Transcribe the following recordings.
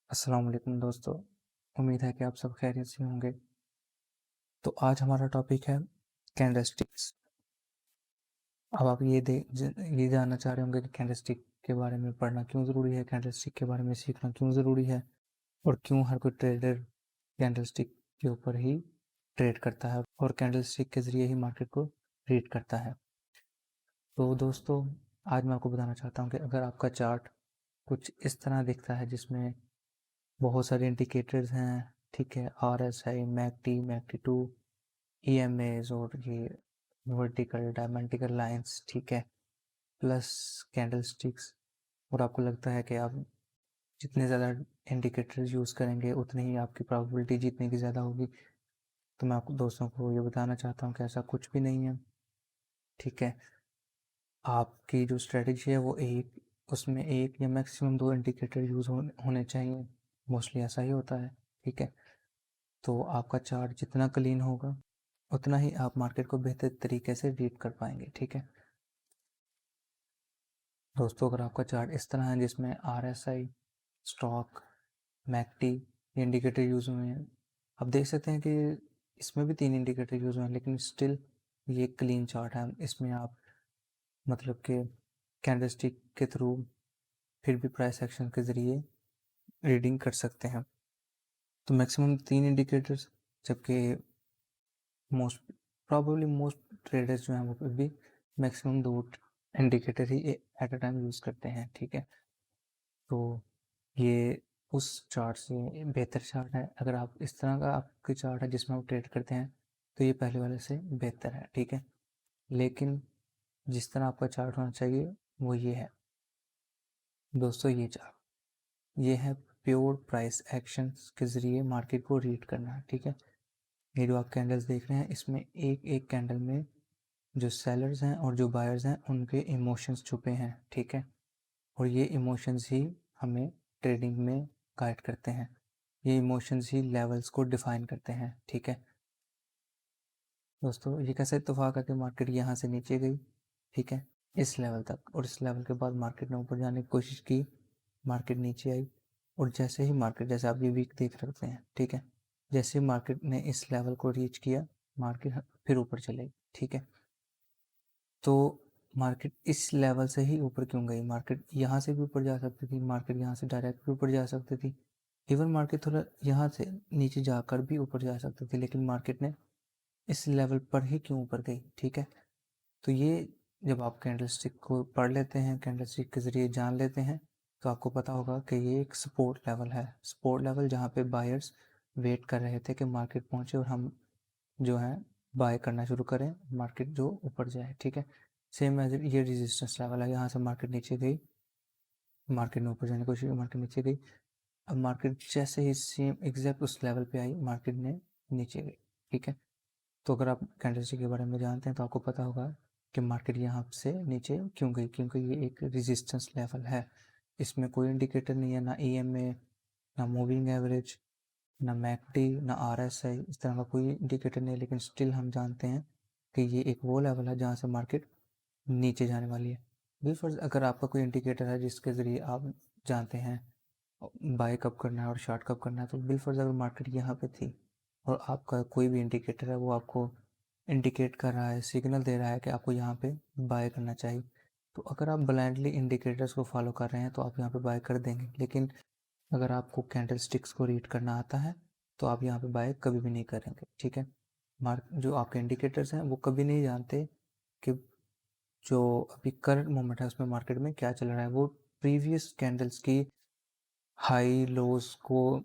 अस्सलाम वालेकुम दोस्तों। उम्मीद है कि आप सब खैरियत से होंगे। तो आज हमारा टॉपिक है कैंडलस्टिक्स। अब आप ये जानना चाह रहे होंगे कि कैंडलस्टिक के बारे में पढ़ना क्यों ज़रूरी है, कैंडलस्टिक के बारे में सीखना क्यों ज़रूरी है और क्यों हर कोई ट्रेडर कैंडलस्टिक के ऊपर ही ट्रेड करता है और कैंडलस्टिक के ज़रिए ही मार्केट को रीड करता है। तो दोस्तों, आज मैं आपको बताना चाहता हूँ कि अगर आपका चार्ट कुछ इस तरह दिखता है जिसमें बहुत सारे इंडिकेटर्स हैं, ठीक है, R S I, MACD, MACD two, E M एज और ये वर्टिकल डायमेंटिकल लाइंस, ठीक है, प्लस कैंडल स्टिक्स, और आपको लगता है कि आप जितने ज़्यादा इंडिकेटर्स यूज़ करेंगे उतनी ही आपकी प्रोबेबिलिटी जीतने की ज़्यादा होगी। तो मैं आपको दोस्तों को ये बताना चाहता हूँ कि ऐसा कुछ भी नहीं है, ठीक है। आपकी जो स्ट्रेटजी है वो उसमें एक या मैक्सिमम दो इंडिकेटर यूज़ होने चाहिए। मोस्टली ऐसा ही होता है, ठीक है। तो आपका चार्ट जितना क्लीन होगा उतना ही आप मार्केट को बेहतर तरीके से रीड कर पाएंगे, ठीक है दोस्तों। अगर आपका चार्ट इस तरह है जिसमें R S I, stock, MACD indicator use हुए हैं, आप देख सकते हैं कि इसमें भी तीन इंडिकेटर यूज़ हुए हैं, लेकिन स्टिल ये क्लीन चार्ट है। इसमें आप मतलब कि कैंडलस्टिक के थ्रू फिर भी प्राइस एक्शन के ज़रिए रीडिंग कर सकते हैं। तो मैक्सिमम तीन इंडिकेटर्स, जबकि मोस्ट ट्रेडर्स जो हैं वो फिर भी मैक्सिमम दो indicator he at a time use करते हैं, ठीक है। तो ये उस चार्ट से बेहतर चार्ट है। अगर आप इस तरह का आपके चार्ट है जिसमें आप ट्रेड करते हैं तो ये पहले वाले से बेहतर है, ठीक है। लेकिन जिस तरह आपका चार्ट होना चाहिए वो ये है दोस्तों। ये चार्ट ये है प्योर प्राइस एक्शन के ज़रिए मार्केट को रीड करना है, ठीक है। ये जो आप कैंडल्स देख रहे हैं इसमें एक एक कैंडल में जो सेलर्स हैं और जो बायर्स हैं उनके इमोशंस छुपे हैं, ठीक है। और ये इमोशंस ही हमें ट्रेडिंग में गाइड करते हैं। ये इमोशंस ही लेवल्स को डिफाइन करते हैं, ठीक है दोस्तों। ये कैसे इत्तेफाक है कि मार्केट यहाँ से नीचे गई, ठीक है, इस लेवल तक, और इस लेवल के बाद मार्केट ने ऊपर जाने की कोशिश की, मार्केट नीचे आई, और जैसे ही मार्केट, जैसे आप ये वीक देख सकते हैं, ठीक है, जैसे ही मार्केट ने इस लेवल को रीच किया मार्केट फिर ऊपर चलेगी, ठीक है। तो मार्केट इस लेवल से ही ऊपर क्यों गई? मार्केट यहाँ से भी ऊपर जा सकती थी, मार्केट यहाँ से डायरेक्ट भी ऊपर जा सकती थी, इवन मार्केट थोड़ा यहाँ से नीचे जाकर भी ऊपर जा सकती थी, लेकिन मार्केट ने इस लेवल पर ही क्यों ऊपर गई, ठीक है। तो ये जब आप कैंडलस्टिक को पढ़ लेते हैं, कैंडलस्टिक के ज़रिए जान लेते हैं, तो आपको पता होगा कि ये एक सपोर्ट लेवल है, सपोर्ट लेवल जहाँ पे बायर्स वेट कर रहे थे कि मार्केट पहुँचे और हम जो है बाय करना शुरू करें, मार्केट जो ऊपर जाए, ठीक है। सेम एज ये रेजिस्टेंस लेवल है, यहाँ से मार्केट नीचे गई, मार्केट ने ऊपर जाने की कोशिश की, मार्केट नीचे गई। अब मार्केट जैसे ही सेम एग्जैक्ट उस लेवल पे आई मार्केट ने नीचे गई, ठीक है। तो अगर आप कैंडलस्टिक के बारे में जानते हैं तो आपको पता होगा कि मार्केट यहाँ से नीचे क्यों गई, क्योंकि ये एक रेजिस्टेंस लेवल है। इसमें कोई इंडिकेटर नहीं है, ना ईएमए, ना मूविंग एवरेज, ना मैकडी, ना आरएसआई, इस तरह का कोई इंडिकेटर नहीं है, लेकिन स्टिल हम जानते हैं कि ये एक वो लेवल है जहाँ से मार्केट नीचे जाने वाली है। बिलफर्ज अगर आपका कोई इंडिकेटर है जिसके ज़रिए आप जानते हैं बाय कब करना है और शॉर्ट कब करना है, तो बिलफर्ज अगर मार्केट यहाँ पे थी और आपका कोई भी इंडिकेटर है वो आपको इंडिकेट कर रहा है, सिग्नल दे रहा है कि आपको यहाँ पे बाय करना चाहिए, तो अगर आप ब्लाइंडली इंडिकेटर्स को फॉलो कर रहे हैं तो आप यहाँ पे बाय कर देंगे। लेकिन अगर आपको कैंडल स्टिक्स को रीड करना आता है तो आप यहाँ पे बाय कभी भी नहीं करेंगे, ठीक है। जो आपके इंडिकेटर्स हैं वो कभी नहीं जानते कि जो अभी करंट मोमेंट है उसमें मार्केट में क्या चल रहा है। वो प्रीवियस कैंडल्स की हाई लोज को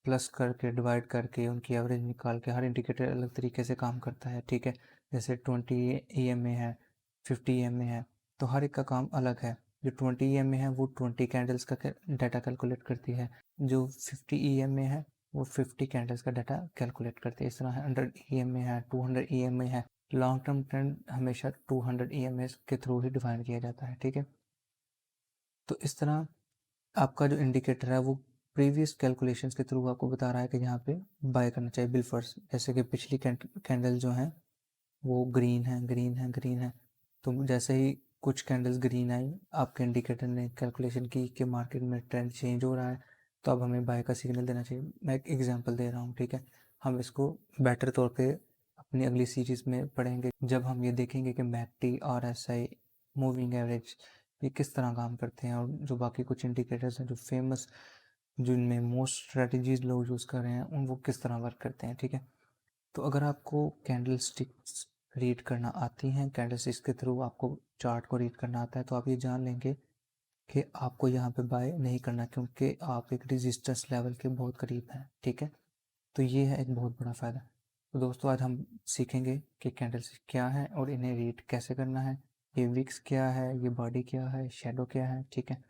प्लस करके डिवाइड करके उनकी एवरेज निकाल के, हर इंडिकेटर अलग तरीके से काम करता है, ठीक है। जैसे 20 EMA है, 50 EMA है, तो हर एक का काम अलग है। जो 20 EMA है वो 20 कैंडल्स का डाटा कैलकुलेट करती है, जो 50 EMA है वो 50 कैंडल्स का डाटा कैलकुलेट करती है। इस तरह 100 EMA है, 200 EMA है। लॉन्ग टर्म ट्रेंड हमेशा 200 EMA के थ्रू ही डिफाइन किया जाता है, ठीक है। तो इस तरह आपका जो इंडिकेटर है वो प्रीवियस कैलकुलेशंस के थ्रू आपको बता रहा है कि यहाँ पे बाय करना चाहिए बिलफर्स। जैसे कि पिछली कैंडल जो है वो ग्रीन है, ग्रीन है, ग्रीन है, तो जैसे ही कुछ कैंडल्स ग्रीन आई आपके इंडिकेटर ने कैलकुलेशन की कि मार्केट में ट्रेंड चेंज हो रहा है, तो अब हमें बाय का सिग्नल देना चाहिए। मैं एक एग्जांपल दे रहा हूँ, ठीक है। हम इसको बेटर तौर पे अपनी अगली सीरीज में पढ़ेंगे, जब हम ये देखेंगे कि मैकडी, RSI, मूविंग एवरेज ये किस तरह काम करते हैं, और जो बाकी कुछ इंडिकेटर्स हैं जो फेमस, जिनमें मोस्ट स्ट्रेटजीज लोग यूज़ कर रहे हैं, उन वो किस तरह वर्क करते हैं, ठीक है। तो अगर आपको कैंडल स्टिक्स रीड करना आती हैं, कैंडल स्टिक्स के थ्रू आपको चार्ट को रीड करना आता है, तो आप ये जान लेंगे कि आपको यहाँ पे बाय नहीं करना, क्योंकि आप एक रेजिस्टेंस लेवल के बहुत करीब हैं, ठीक है। तो ये है एक बहुत बड़ा फ़ायदा। तो दोस्तों आज हम सीखेंगे कि कैंडल्स क्या है और इन्हें रीड कैसे करना है, ये विक्स क्या है, ये बॉडी क्या है, शेडो क्या है, ठीक है।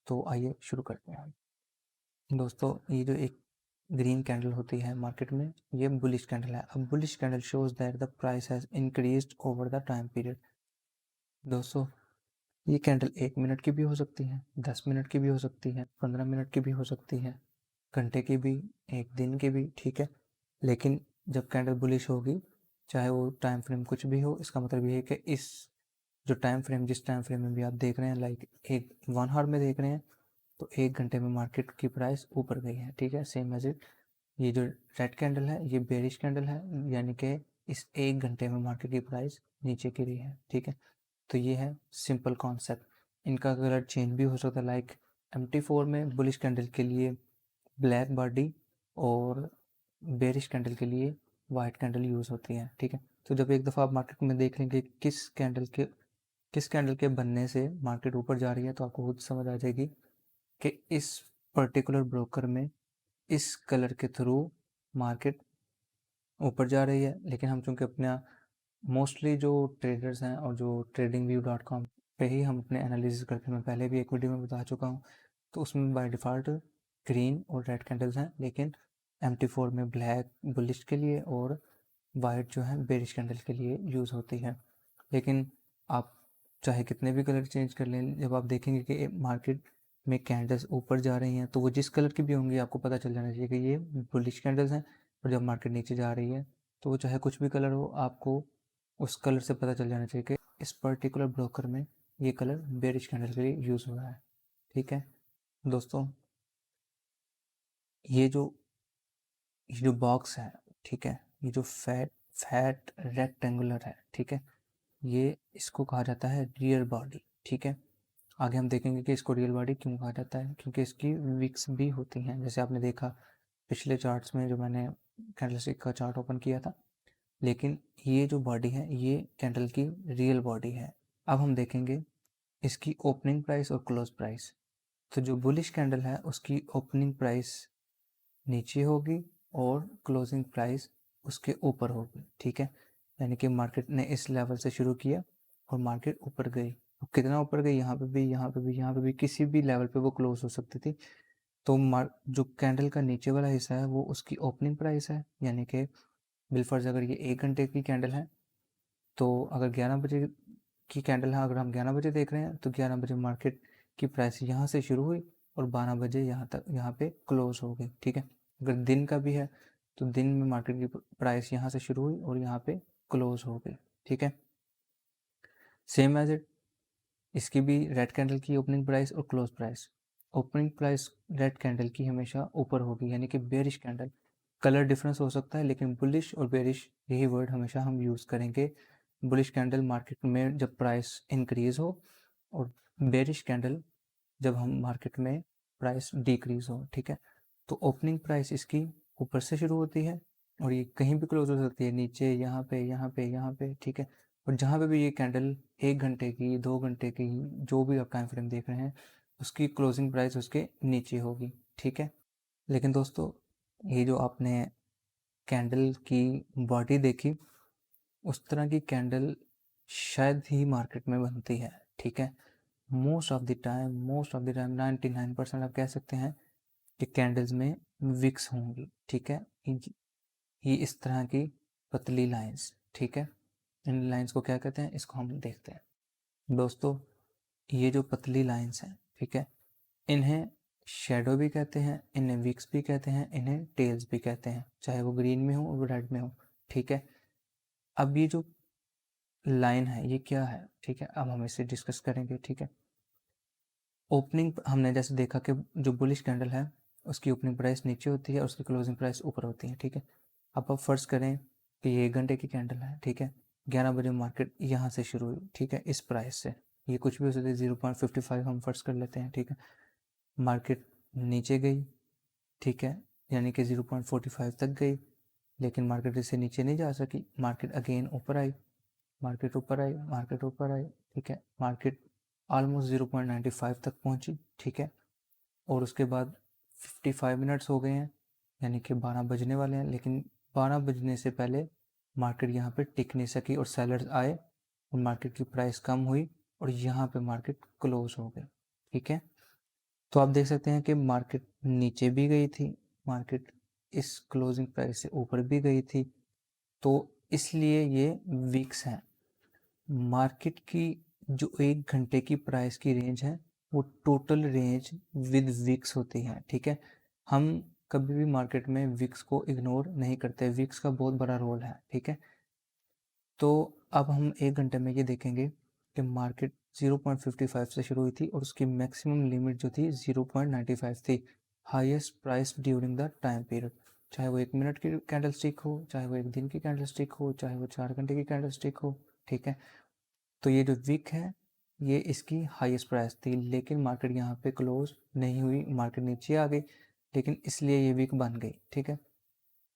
तो आइए शुरू करते हैं। दोस्तों ये जो एक ग्रीन कैंडल होती है मार्केट में, ये बुलिश कैंडल है। अब bullish candle shows that the price has increased over the time period. दोस्तों ये कैंडल 1 मिनट की भी हो सकती है, 10 मिनट की भी हो सकती है, 15 मिनट की भी हो सकती है, घंटे की भी, एक दिन की भी, ठीक है। लेकिन जब कैंडल बुलिश होगी, चाहे वो टाइम फ्रेम कुछ भी हो, इसका मतलब ये है कि इस जो टाइम फ्रेम, जिस टाइम फ्रेम में भी आप देख रहे हैं, लाइक एक 1 आवर में देख रहे हैं, तो 1 घंटे में मार्केट की प्राइस ऊपर गई है, ठीक है। सेम एज इट ये जो रेड कैंडल है ये बेरिश कैंडल है, यानी कि इस 1 घंटे में मार्केट की प्राइस नीचे गिरी है, ठीक है। तो ये है सिंपल कॉन्सेप्ट। इनका कलर चेंज भी हो सकता है, लाइक MT4 में बुलिश कैंडल के लिए ब्लैक बॉडी और बेरिश कैंडल के लिए वाइट कैंडल यूज़ होती है, ठीक है। तो जब एक दफ़ा आप मार्केट में देख लेंगे किस कैंडल के बनने से मार्केट ऊपर जा रही है, तो आपको खुद समझ आ जाएगी कि इस पर्टिकुलर ब्रोकर में इस कलर के थ्रू मार्केट ऊपर जा रही है। लेकिन हम चूंकि अपना मोस्टली जो ट्रेडर्स हैं और जो tradingview.com पे ही हम अपने एनालिसिस करते हैं, मैं पहले भी एक वीडियो में बता चुका हूँ, तो उसमें बाय डिफ़ॉल्ट ग्रीन और रेड कैंडल्स हैं, लेकिन MT4 में ब्लैक बुलिश के लिए और वाइट जो है बेरिश कैंडल के लिए यूज़ होती है। लेकिन आप चाहे कितने भी कलर चेंज कर लें, जब आप देखेंगे कि मार्केट में कैंडल्स ऊपर जा रही हैं, तो वो जिस कलर की भी होंगी आपको पता चल जाना चाहिए कि ये बुलिश कैंडल्स हैं। और जब मार्केट नीचे जा रही है, तो वो चाहे कुछ भी कलर हो, आपको उस कलर से पता चल जाना चाहिए कि इस पर्टिकुलर ब्रोकर में ये कलर बेरिश कैंडल के लिए यूज़ हो रहा है, ठीक है। दोस्तों ये जो बॉक्स है, ठीक है, ये जो फैट रेक्टेंगुलर है, ठीक है, ये इसको कहा जाता है रियल बॉडी, ठीक है। आगे हम देखेंगे कि इसको रियल बॉडी क्यों कहा जाता है, क्योंकि इसकी विक्स भी होती हैं, जैसे आपने देखा पिछले चार्ट्स में जो मैंने कैंडलस्टिक का चार्ट ओपन किया था। लेकिन ये जो बॉडी है ये कैंडल की रियल बॉडी है। अब हम देखेंगे इसकी ओपनिंग प्राइस और क्लोज प्राइस। तो जो बुलिश कैंडल है उसकी ओपनिंग प्राइस नीचे होगी और क्लोजिंग प्राइस उसके ऊपर होगी, ठीक है। यानी कि मार्केट ने इस लेवल से शुरू किया और मार्केट ऊपर गई, तो कितना ऊपर गई, यहाँ पे भी, यहाँ पे भी, यहाँ पे भी, किसी भी लेवल पे वो क्लोज हो सकती थी। तो जो कैंडल का नीचे वाला हिस्सा है वो उसकी ओपनिंग प्राइस है, यानी कि बिलफर्ज अगर ये 1 घंटे की कैंडल है, तो अगर 11 बजे की कैंडल है, अगर हम 11 बजे देख रहे हैं, तो 11 बजे मार्केट की प्राइस यहाँ से शुरू हुई और 12 बजे यहाँ तक, यहाँ पे क्लोज हो गई, ठीक है। अगर दिन का भी है, तो दिन में मार्केट की प्राइस यहाँ से शुरू हुई और यहाँ पे क्लोज हो गई, ठीक है। सेम एज इट इसकी भी रेड कैंडल की ओपनिंग प्राइस और close price, opening price red candle की हमेशा ऊपर होगी, यानी कि बेरिश कैंडल। कलर डिफरेंस हो सकता है, लेकिन बुलिश और बेरिश यही वर्ड हमेशा हम यूज़ करेंगे। बुलिश कैंडल मार्केट में जब प्राइस इंक्रीज हो, और बेरिश कैंडल जब हम मार्केट में प्राइस डिक्रीज हो, ठीक है। तो ओपनिंग प्राइस इसकी ऊपर से शुरू होती है और ये कहीं भी क्लोज हो सकती है, नीचे, यहाँ पे, यहाँ पे, यहाँ पे, ठीक है। और जहाँ पे भी ये कैंडल 1 घंटे की, 2 घंटे की, जो भी आप टाइम फ्रेम देख रहे हैं, उसकी क्लोजिंग प्राइस उसके नीचे होगी, ठीक है। लेकिन दोस्तों ये जो आपने कैंडल की बॉडी देखी, उस तरह की कैंडल शायद ही मार्केट में बनती है, ठीक है। मोस्ट ऑफ द टाइम 99% आप कह सकते हैं कि कैंडल्स में विक्स होंगी, ठीक है। ये इस तरह की पतली लाइंस, ठीक है। इन लाइंस को क्या कहते हैं, इसको हम देखते हैं। दोस्तों ये जो पतली लाइंस हैं, ठीक है, इन्हें शेडो भी कहते हैं, इन्हें विक्स भी कहते हैं, इन्हें टेल्स भी कहते हैं, चाहे वो ग्रीन में हो और रेड में हो, ठीक है। अब ये जो लाइन है ये क्या है, ठीक है, अब हम इसे डिस्कस करेंगे, ठीक है। ओपनिंग हमने जैसे देखा कि जो बुलिश कैंडल है उसकी ओपनिंग प्राइस नीचे होती है और उसकी क्लोजिंग प्राइस ऊपर होती है, ठीक है। अब आप फर्ज करें कि ये 1 घंटे की कैंडल है, ठीक है। 11 बजे मार्केट यहाँ से शुरू हुई, ठीक है, इस प्राइस से, ये कुछ भी हो सकता है, 0.55 हम फर्ज कर लेते हैं, ठीक है। मार्केट नीचे गई, ठीक है, यानी कि 0.45 तक गई, लेकिन मार्केट इससे नीचे नहीं जा सकी। मार्केट अगेन ऊपर आई, मार्केट ऊपर आई, मार्केट ऊपर आई, ठीक है। मार्केट ऑलमोस्ट 0.95 तक पहुंची, ठीक है। और उसके बाद 55 मिनट्स हो गए हैं, यानी कि 12 बजने वाले हैं, लेकिन 12 बजने से पहले मार्केट यहाँ पे टिक नहीं सकी और सेलर्स आए और मार्केट की प्राइस कम हुई और यहाँ पे मार्केट क्लोज हो गई, ठीक है। तो आप देख सकते हैं कि मार्केट नीचे भी गई थी, मार्केट इस क्लोजिंग प्राइस से ऊपर भी गई थी, तो इसलिए ये वीक्स हैं। मार्केट की जो 1 घंटे की प्राइस की रेंज है वो टोटल रेंज विद विक्स होती है, ठीक है। हम कभी भी मार्केट में विक्स को इग्नोर नहीं करते, विक्स का बहुत बड़ा रोल है, ठीक है। तो अब हम 1 घंटे में ये देखेंगे कि मार्केट 0.55 से शुरू हुई थी और उसकी मैक्सिमम लिमिट जो थी 0.95 थी, highest price during the time period. चाहे वो 1 मिनट की कैंडल स्टिक हो, चाहे वो 1 दिन की कैंडल स्टिक हो, चाहे वो 4 घंटे की कैंडल स्टिक हो, ठीक है। तो ये जो विक है ये इसकी हाईएस्ट प्राइस थी, लेकिन मार्केट यहाँ पे क्लोज नहीं हुई, मार्केट नीचे आ गई, लेकिन इसलिए ये विक बन गई, ठीक है।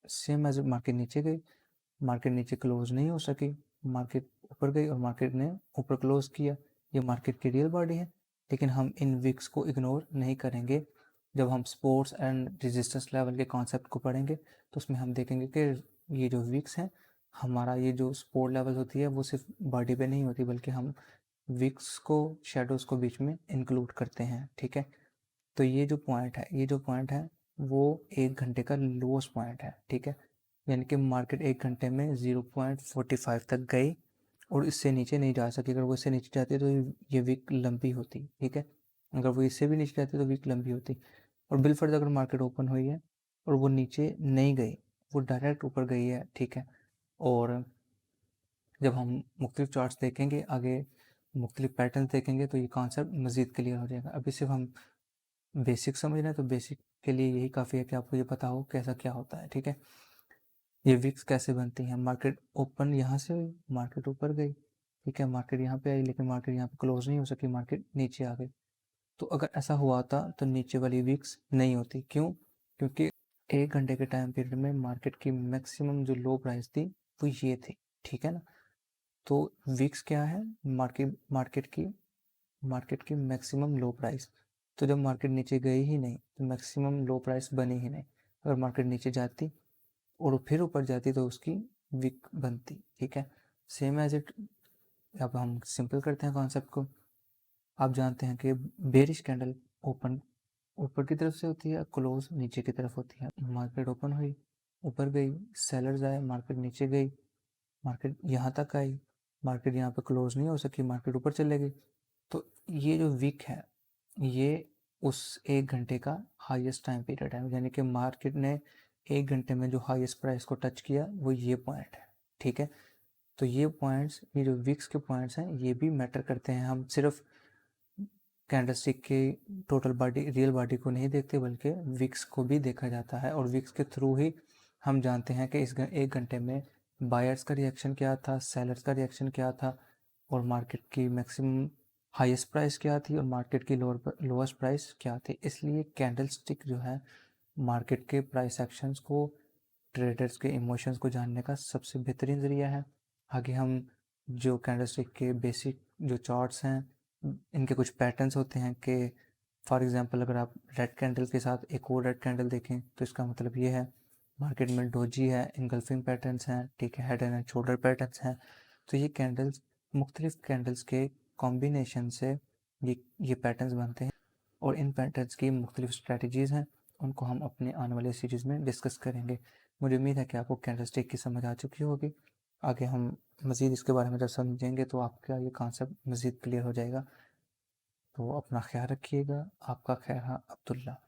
सेम एज मार्केट नीचे गई, मार्केट नीचे क्लोज नहीं हो सकी, मार्केट ऊपर गई और मार्केट ने ऊपर क्लोज किया, ये मार्केट की रियल बॉडी है। लेकिन हम इन विक्स को इग्नोर नहीं करेंगे। जब हम सपोर्ट्स एंड रेजिस्टेंस लेवल के कॉन्सेप्ट को पढ़ेंगे तो उसमें हम देखेंगे कि ये जो विक्स हैं, हमारा ये जो सपोर्ट लेवल होती है वो सिर्फ बॉडी पे नहीं होती, बल्कि हम विक्स को, शेडोज़ को बीच में इंक्लूड करते हैं, ठीक है। तो ये जो पॉइंट है, ये जो पॉइंट है वो 1 घंटे का लोएस्ट पॉइंट है, ठीक है। यानी कि मार्केट 1 घंटे में 0.45 तक गई और इससे नीचे नहीं जा सकी। अगर वो इससे नीचे जाती तो ये वीक लंबी होती, ठीक है। अगर वो इससे भी नीचे जाती तो वीक लंबी होती। और बिलफर्ज अगर मार्केट ओपन हुई है और वो नीचे नहीं गई, वो डायरेक्ट ऊपर गई है, ठीक है। और जब हम मुख्तलिफ चार्ट्स देखेंगे आगे, मुख्तलिफ पैटर्न देखेंगे तो ये कॉन्सेप्ट मज़ीद क्लियर हो जाएगा। अभी सिर्फ हम बेसिक समझ रहे हैं तो बेसिक के लिए यही काफ़ी है कि आपको ये पता हो कैसा क्या होता है, ठीक है। ये विक्स कैसे बनती हैं, मार्केट ओपन यहाँ से हुई, मार्केट ऊपर गई, ठीक है, मार्केट यहाँ पे आई, लेकिन मार्केट यहाँ पे क्लोज नहीं हो सकी, मार्केट नीचे आ गई। तो अगर ऐसा हुआ था तो नीचे वाली विक्स नहीं होती, क्यों? क्योंकि 1 घंटे के टाइम पीरियड में मार्केट की मैक्सिमम जो लो प्राइस थी वो ये थी, ठीक है ना। तो विक्स क्या है? मार्केट की मैक्सिमम लो प्राइस। तो जब मार्केट नीचे गई ही नहीं तो मैक्सिमम लो प्राइस बनी ही नहीं। अगर मार्केट नीचे जाती और फिर ऊपर जाती तो उसकी विक बनती, ठीक है। सेम एज इट, अब हम सिंपल करते हैं कॉन्सेप्ट को। आप जानते हैं कि बेरिश कैंडल ओपन ऊपर की तरफ से होती है, क्लोज नीचे की तरफ होती है। मार्केट ओपन हुई, ऊपर गई, सेलर्स आए, मार्केट नीचे गई, मार्केट यहाँ तक आई, मार्केट यहाँ पे क्लोज नहीं हो सकी, मार्केट ऊपर चले गई। तो ये जो वीक है ये उस 1 घंटे का हाईएस्ट टाइम पीरियड है, यानी कि मार्केट ने 1 घंटे में जो हाईएस्ट प्राइस को टच किया वो ये पॉइंट है, ठीक है। तो ये पॉइंट्स, ये जो विक्स के पॉइंट्स हैं ये भी मैटर करते हैं। हम सिर्फ कैंडलस्टिक की टोटल बॉडी, रियल बॉडी को नहीं देखते, बल्कि विक्स को भी देखा जाता है और विक्स के थ्रू ही हम जानते हैं कि इस 1 घंटे में बायर्स का रिएक्शन क्या था, सेलर्स का रिएक्शन क्या था, और मार्केट की मैक्सिमम हाईएस्ट प्राइस क्या थी और मार्केट की लोएस्ट प्राइस क्या थी। इसलिए कैंडलस्टिक जो है मार्केट के प्राइस एक्शंस को, ट्रेडर्स के इमोशंस को जानने का सबसे बेहतरीन ज़रिया है। आगे हम जो कैंडलस्टिक के बेसिक जो चार्ट्स हैं इनके कुछ पैटर्न्स होते हैं कि फॉर एग्जांपल अगर आप रेड कैंडल के साथ एक और रेड कैंडल देखें तो इसका मतलब ये है मार्केट में डोजी है, इनगल्फिंग पैटर्न्स हैं, ठीक है, हेड एंड शोल्डर पैटर्न्स हैं। तो ये कैंडल्स, मुख्तलिफ कैंडल्स के कॉम्बिनेशन से ये पैटर्न्स बनते हैं और इन पैटर्न्स की मुख्तलिफ स्ट्रेटजीज़ हैं, उनको हम अपने आने वाले सीरीज़ में डिस्कस करेंगे। मुझे उम्मीद है कि आपको कैंडलस्टिक की समझ आ चुकी होगी। आगे हम मज़ीद इसके बारे में जब समझेंगे तो आपका ये कॉन्सेप्ट मज़ीद क्लियर हो जाएगा। तो अपना ख्याल रखिएगा। आपका खैर, हाँ, अब्दुल्ला।